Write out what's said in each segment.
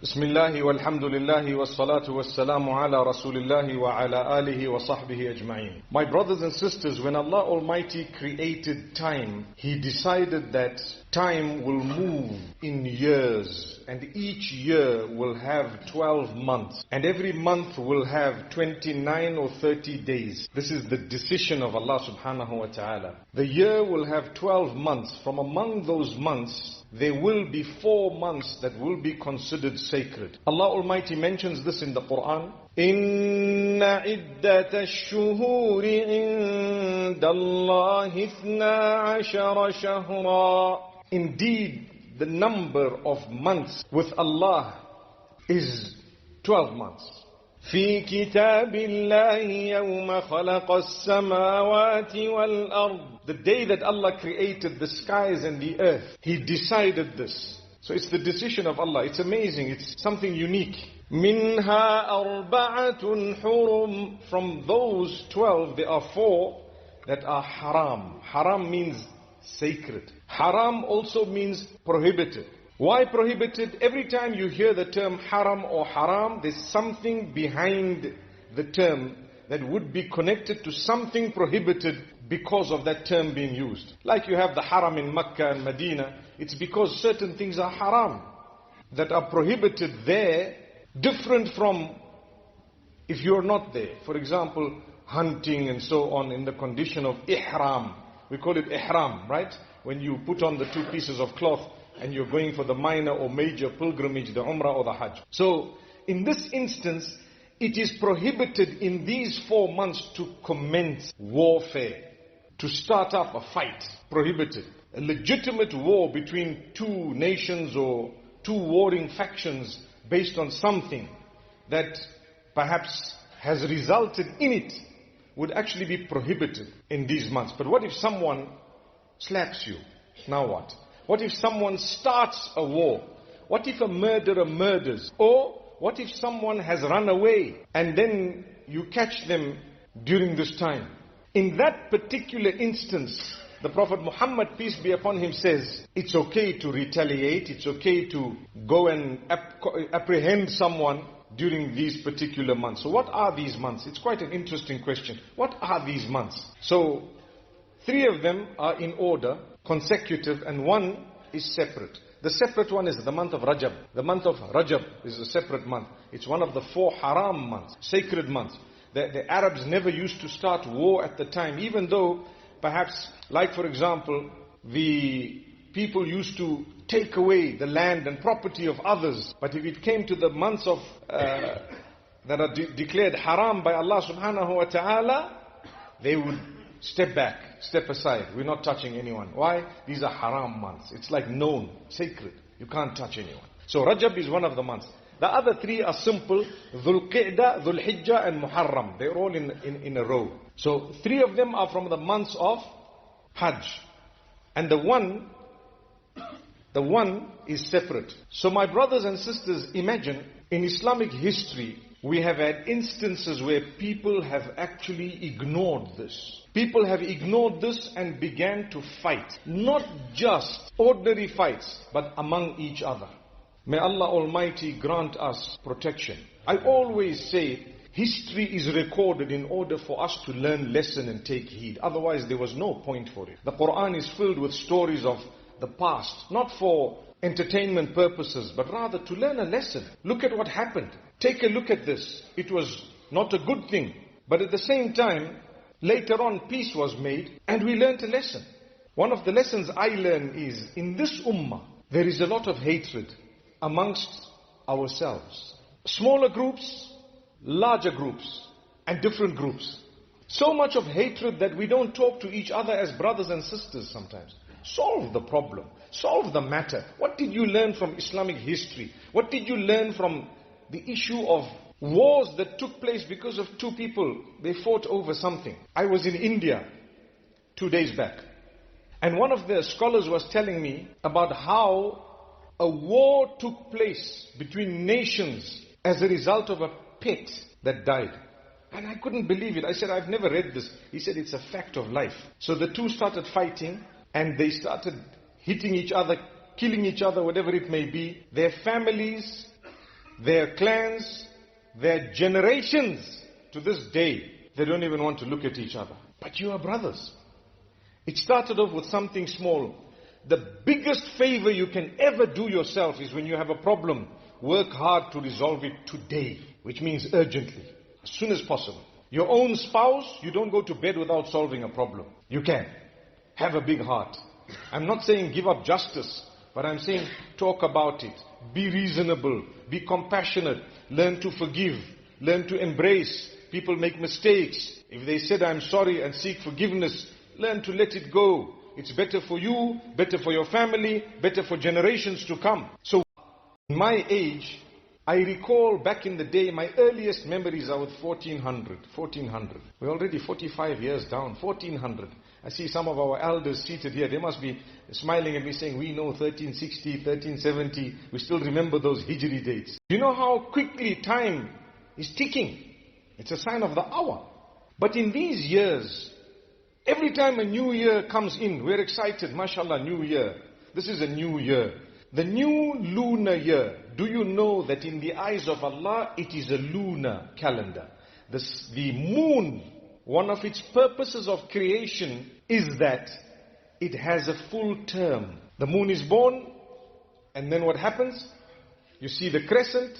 Bismillah walhamdulillah wassalatu wassalamu ala rasulillah wa ala alihi wa sahbihi ajma'in. My brothers and sisters, when Allah Almighty created time, He decided that time will move in years, and each year will have 12 months, and every month will have 29 or 30 days. This is the decision of Allah subhanahu wa ta'ala. The year will have 12 months. From among those months, there will be 4 months that will be considered sacred. Allah Almighty mentions this in the Quran. Inna iddata ash-shuhuri inda Allahi ithna ashara shahra. Indeed, the number of months with Allah is 12 months. في كتاب الله يوم خلق السماوات والأرض. The day that Allah created the skies and the earth, He decided this. So it's the decision of Allah. It's amazing. It's something unique. منها أربعة حرم. From those 12, there are 4 that are haram. Haram means sacred. Haram also means prohibited. Why prohibited? Every time you hear the term haram or haram, there's something behind the term that would be connected to something prohibited because of that term being used. Like you have the haram in Mecca and Medina, it's because certain things are haram that are prohibited there, different from if you're not there. For example, hunting and so on in the condition of ihram. We call it ihram, right? When you put on the 2 pieces of cloth and you're going for the minor or major pilgrimage, the Umrah or the Hajj. So, in this instance, it is prohibited in these 4 months to commence warfare, to start up a fight. Prohibited. A legitimate war between 2 nations or 2 warring factions based on something that perhaps has resulted in it would actually be prohibited in these months. But what if someone slaps you? Now what? What if someone starts a war? What if a murderer murders? Or what if someone has run away and then you catch them during this time? In that particular instance, the Prophet Muhammad, peace be upon him, says it's okay to retaliate, it's okay to go and apprehend someone during these particular months. So what are these months? It's quite an interesting question. What are these months? So 3 of them are in order, consecutive, and 1 is separate. The separate one is the month of Rajab. The month of Rajab is a separate month. It's one of the 4 haram months, sacred months. The Arabs never used to start war at the time, even though perhaps, like for example, the people used to take away the land and property of others. But if it came to the months of that are declared haram by Allah subhanahu wa ta'ala, they would step back, step aside. We're not touching anyone. Why? These are haram months. It's like known, sacred. You can't touch anyone. So Rajab is one of the months. The other 3 are simple. Dhul Qi'dah, Dhul Hijjah and Muharram. They're all in a row. So 3 of them are from the months of Hajj. And the one is separate. So my brothers and sisters, imagine in Islamic history, we have had instances where people have actually ignored this. People have ignored this and began to fight. Not just ordinary fights, but among each other. May Allah Almighty grant us protection. I always say, history is recorded in order for us to learn lesson and take heed. Otherwise, there was no point for it. The Quran is filled with stories of the past, not for entertainment purposes, but rather to learn a lesson. Look at what happened. Take a look at this. It was not a good thing. But at the same time, later on peace was made and we learned a lesson. One of the lessons I learned is, in this ummah, there is a lot of hatred amongst ourselves. Smaller groups, larger groups, and different groups. So much of hatred that we don't talk to each other as brothers and sisters sometimes. Solve the problem. Solve the matter. What did you learn from Islamic history? What did you learn from the issue of wars that took place because of 2 people? They fought over something. I was in India 2 days back. And one of the scholars was telling me about how a war took place between nations as a result of a pet that died. And I couldn't believe it. I said, I've never read this. He said, it's a fact of life. So the 2 started fighting and they started hitting each other, killing each other, whatever it may be. Their families their clans, their generations to this day, they don't even want to look at each other. But you are brothers. It started off with something small. The biggest favor you can ever do yourself is when you have a problem, work hard to resolve it today, which means urgently, as soon as possible. Your own spouse, you don't go to bed without solving a problem. You can. Have a big heart. I'm not saying give up justice, but I'm saying talk about it. Be reasonable. Be compassionate. Learn to forgive. Learn to embrace. People make mistakes. If they said I'm sorry and seek forgiveness, learn to let it go. It's better for you, better for your family, better for generations to come. So, in my age, I recall back in the day, my earliest memories are with 1400. We're already 45 years down, 1400. I see some of our elders seated here. They must be smiling at me saying, we know 1360, 1370. We still remember those Hijri dates. You know how quickly time is ticking. It's a sign of the hour. But in these years, every time a new year comes in, we're excited. MashaAllah, new year. This is a new year. The new lunar year. Do you know that in the eyes of Allah, it is a lunar calendar? The moon, one of its purposes of creation is that it has a full term. The moon is born, and then what happens? You see the crescent,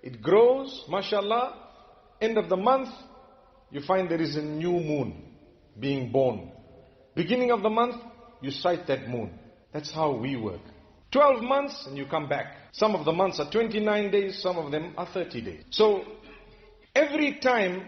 it grows, mashallah. End of the month, you find there is a new moon being born. Beginning of the month, you sight that moon. That's how we work. 12 months and you come back. Some of the months are 29 days, some of them are 30 days. So, every time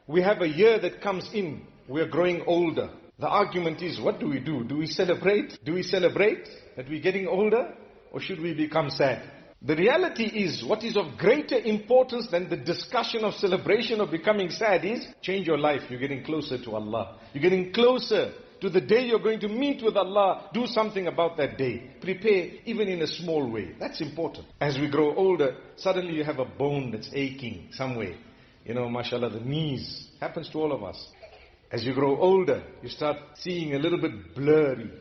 we have a year that comes in, we are growing older. The argument is, what do? Do we celebrate? Do we celebrate that we're getting older? Or should we become sad? The reality is, what is of greater importance than the discussion of celebration or becoming sad is, change your life. You're getting closer to Allah. You're getting closer to the day you're going to meet with Allah. Do something about that day. Prepare, even in a small way. That's important. As we grow older, suddenly you have a bone that's aching somewhere. You know, mashallah, the knees. Happens to all of us. As you grow older, you start seeing a little bit blurry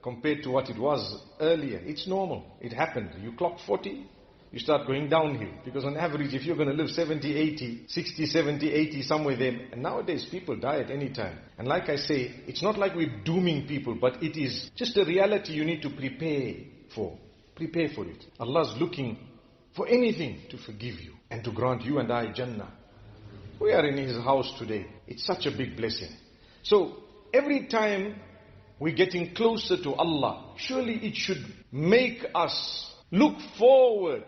compared to what it was earlier. It's normal. It happened. You clock 40, you start going downhill. Because on average, if you're going to live 70, 80, 60, 70, 80, somewhere there. And nowadays, people die at any time. And like I say, it's not like we're dooming people, but it is just a reality you need to prepare for. Prepare for it. Allah's looking for anything to forgive you and to grant you and I Jannah. We are in His house today. It's such a big blessing. So, every time we're getting closer to Allah, surely it should make us look forward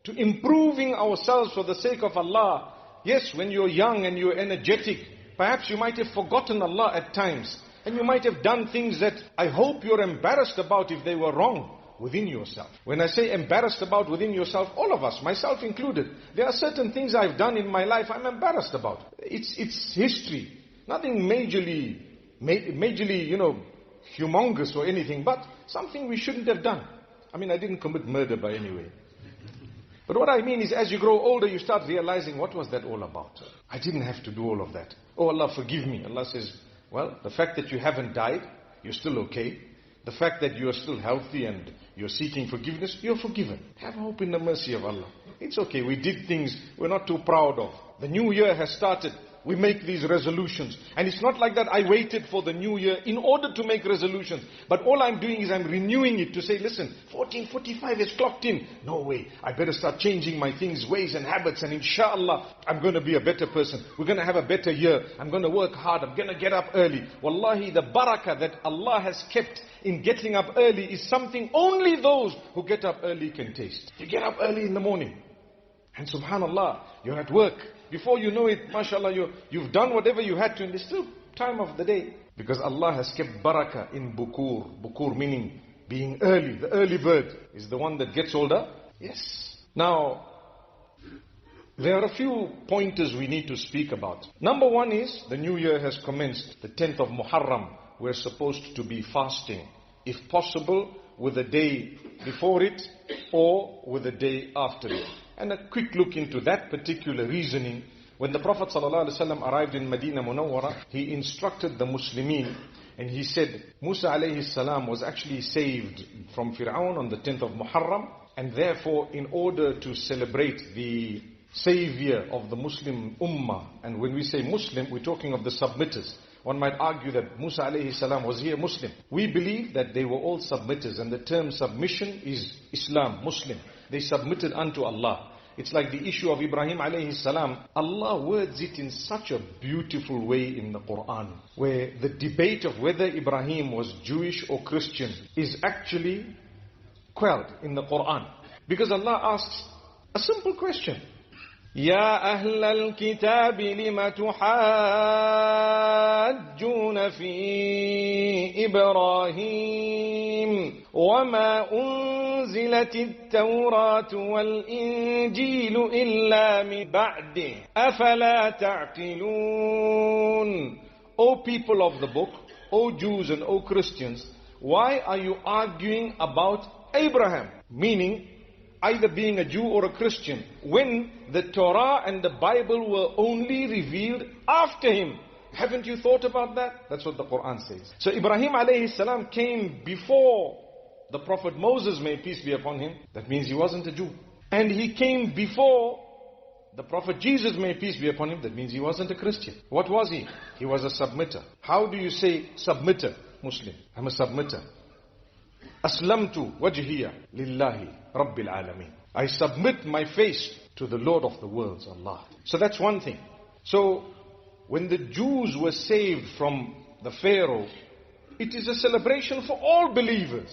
to improving ourselves for the sake of Allah. Yes, when you're young and you're energetic, perhaps you might have forgotten Allah at times. And you might have done things that I hope you're embarrassed about if they were wrong within yourself. When I say embarrassed about within yourself, all of us, myself included, there are certain things I've done in my life I'm embarrassed about. It's history. Nothing majorly, humongous or anything, but something we shouldn't have done. I mean, I didn't commit murder by any way. But what I mean is, as you grow older, you start realizing, what was that all about? I didn't have to do all of that. Oh, Allah, forgive me. Allah says, well, the fact that you haven't died, you're still okay. The fact that you are still healthy and you're seeking forgiveness, you're forgiven. Have hope in the mercy of Allah. It's okay. We did things we're not too proud of. The new year has started. We make these resolutions. And it's not like that I waited for the new year in order to make resolutions. But all I'm doing is I'm renewing it to say, listen, 1445 is clocked in. No way. I better start changing my things, ways and habits. And inshallah, I'm going to be a better person. We're going to have a better year. I'm going to work hard. I'm going to get up early. Wallahi, the barakah that Allah has kept in getting up early is something only those who get up early can taste. You get up early in the morning. And subhanallah, you're at work. Before you know it, mashallah, you've done whatever you had to, and it's still time of the day. Because Allah has kept barakah in bukur. Bukur meaning being early. The early bird is the one that gets older. Yes. Now, there are a few pointers we need to speak about. Number one is, the new year has commenced. The 10th of Muharram. We're supposed to be fasting. If possible, with a day before it, or with a day after it. And a quick look into that particular reasoning. When the Prophet ﷺ arrived in Medina Munawwara, he instructed the Muslimin, and he said, Musa alayhi salam was actually saved from Fir'aun on the 10th of Muharram, And therefore, in order to celebrate the savior of the Muslim Ummah, and when we say Muslim, we're talking of the submitters. One might argue that Musa alayhi salam was he a Muslim? We believe that they were all submitters, and the term submission is Islam, Muslim. They submitted unto Allah. It's like the issue of Ibrahim alayhi salam. Allah words it in such a beautiful way in the Quran, where the debate of whether Ibrahim was Jewish or Christian is actually quelled in the Quran. Because Allah asks a simple question. يا أهل الكتاب لم تحاجون في إبراهيم وما أنزلت التوراة والإنجيل إلا من بعده أفلا تعقلون. O people of the book, O Jews and O Christians, why are you arguing about Abraham? Meaning, either being a Jew or a Christian, when the Torah and the Bible were only revealed after him. Haven't you thought about that? That's what the Quran says. So Ibrahim alayhi salam came before the Prophet Moses, may peace be upon him. That means he wasn't a Jew. And he came before the Prophet Jesus, may peace be upon him. That means he wasn't a Christian. What was he? He was a submitter. How do you say submitter? Muslim. I'm a submitter. Aslamtu wajhiya lillahi rabbil alamin. I submit my face to the Lord of the worlds, Allah. So that's one thing. So when the Jews were saved from the Pharaoh, it is a celebration for all believers.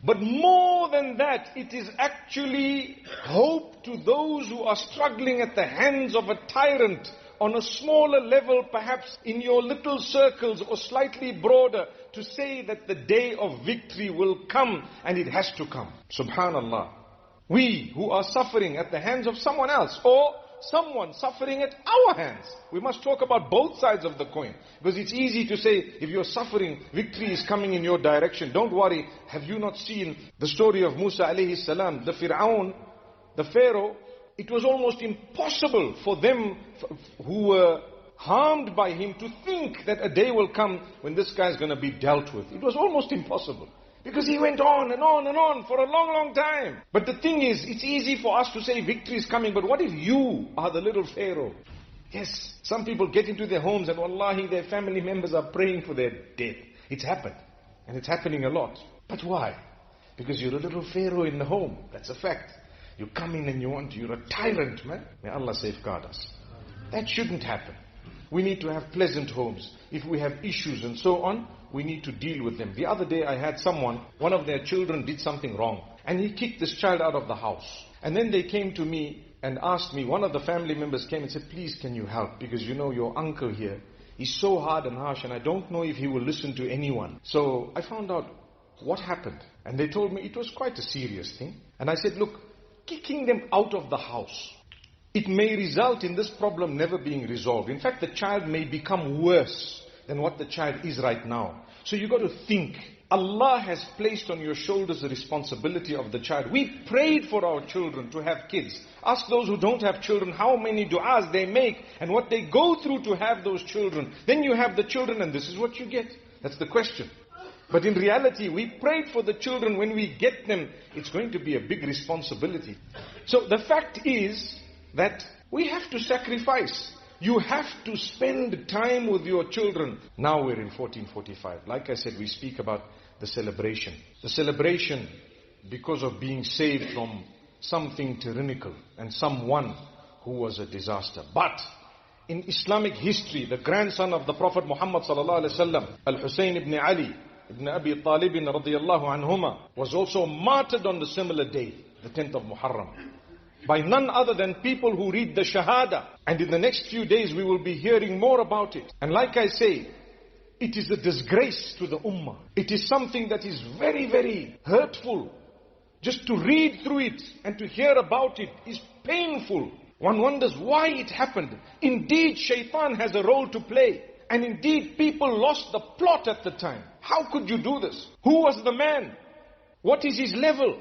But more than that, it is actually hope to those who are struggling at the hands of a tyrant on a smaller level, perhaps in your little circles or slightly broader, to say that the day of victory will come, and it has to come. Subhanallah. We who are suffering at the hands of someone else, or someone suffering at our hands. We must talk about both sides of the coin. Because it's easy to say, if you're suffering, victory is coming in your direction. Don't worry. Have you not seen the story of Musa alayhi salam? The Fir'aun, the Pharaoh, it was almost impossible for them who were harmed by him to think that a day will come when this guy is going to be dealt with. It was almost impossible. Because he went on and on and on for a long, long time. But the thing is, it's easy for us to say victory is coming, but what if you are the little Pharaoh? Yes, some people get into their homes and wallahi, their family members are praying for their death. It's happened. And it's happening a lot. But why? Because you're a little Pharaoh in the home. That's a fact. You come in and you're a tyrant, man. May Allah safeguard us. That shouldn't happen. We need to have pleasant homes. If we have issues and so on, we need to deal with them. The other day I had someone, one of their children did something wrong. And he kicked this child out of the house. And then they came to me and asked me, one of the family members came and said, please can you help? Because you know your uncle here, he's so hard and harsh and I don't know if he will listen to anyone. So I found out what happened. And they told me it was quite a serious thing. And I said, look, kicking them out of the house, it may result in this problem never being resolved. In fact, the child may become worse than what the child is right now. So you got to think. Allah has placed on your shoulders the responsibility of the child. We prayed for our children to have kids. Ask those who don't have children how many du'as they make and what they go through to have those children. Then you have the children and this is what you get. That's the question. But in reality, we prayed for the children. When we get them, it's going to be a big responsibility. So the fact is that we have to sacrifice. You have to spend time with your children. Now we're in 1445. Like I said, we speak about the celebration. The celebration because of being saved from something tyrannical and someone who was a disaster. But in Islamic history, the grandson of the Prophet Muhammad sallallahu alaihi wasallam, Al-Husayn ibn Ali ibn Abi Talib radiyallahu anhuma, was also martyred on the similar day, the 10th of Muharram, by none other than people who read the Shahada. And in the next few days we will be hearing more about it. And like I say, it is a disgrace to the Ummah. It is something that is very, very hurtful. Just to read through it and to hear about it is painful. One wonders why it happened. Indeed, Shaitan has a role to play. And indeed, people lost the plot at the time. How could you do this? Who was the man? What is his level?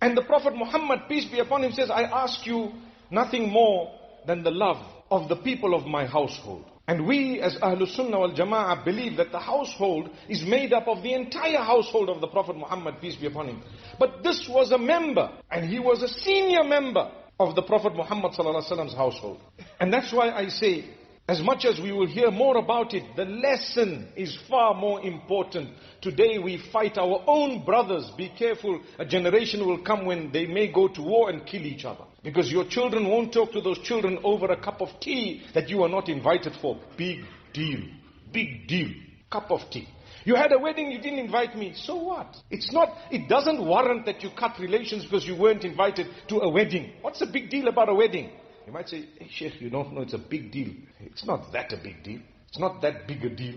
And the Prophet Muhammad, peace be upon him, says, I ask you nothing more than the love of the people of my household. And we as Ahlus Sunnah wal Jama'ah believe that the household is made up of the entire household of the Prophet Muhammad, peace be upon him. But this was a member, and he was a senior member of the Prophet Muhammad sallallahu alaihi wasallam's household. And that's why I say, as much as we will hear more about it, the lesson is far more important. Today we fight our own brothers. Be careful, a generation will come when they may go to war and kill each other. Because your children won't talk to those children over a cup of tea that you are not invited for. Big deal. Big deal. Cup of tea. You had a wedding, you didn't invite me. So what? It doesn't warrant that you cut relations because you weren't invited to a wedding. What's the big deal about a wedding? You might say, hey Sheikh, you don't know it's a big deal. It's not that a big deal. It's not that big a deal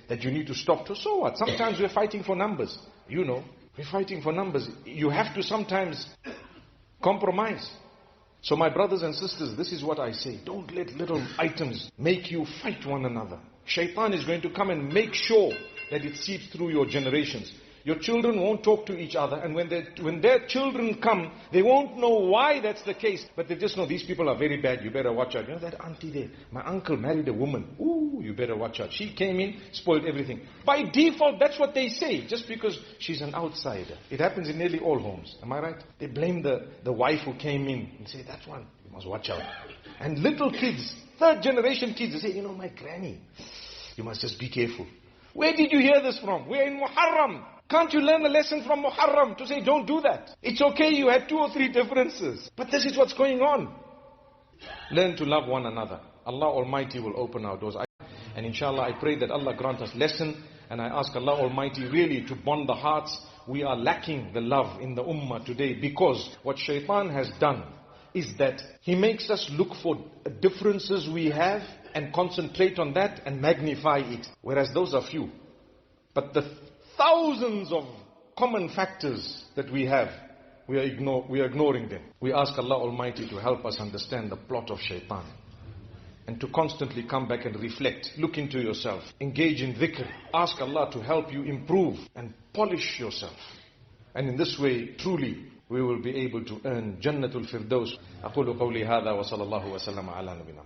that you need to stop to. So what? Sometimes we're fighting for numbers. You know, we're fighting for numbers. You have to sometimes compromise. So my brothers and sisters, this is what I say. Don't let little items make you fight one another. Shaitan is going to come and make sure that it seeps through your generations. Your children won't talk to each other, and when their children come, they won't know why that's the case, but they just know these people are very bad, you better watch out. You know that auntie there, my uncle married a woman, ooh, you better watch out. She came in, spoiled everything. By default, that's what they say, just because she's an outsider. It happens in nearly all homes, am I right? They blame the wife who came in and say, that one, you must watch out. And little kids, third generation kids, they say, you know, my granny, you must just be careful. Where did you hear this from? We're in Muharram. Can't you learn a lesson from Muharram to say, don't do that? It's okay, you had 2 or 3 differences. But this is what's going on. Learn to love one another. Allah Almighty will open our doors. And inshallah, I pray that Allah grant us lesson. And I ask Allah Almighty really to bond the hearts. We are lacking the love in the ummah today, because what shaitan has done is that he makes us look for differences we have and concentrate on that and magnify it. Whereas those are few. But the thousands of common factors that we have, we are ignoring them. We ask Allah Almighty to help us understand the plot of shaitan. And to constantly come back and reflect. Look into yourself. Engage in dhikr. Ask Allah to help you improve and polish yourself. And in this way, truly, we will be able to earn Jannatul Firdaus. أقول قولي هذا وصلى الله وسلم على نبينا.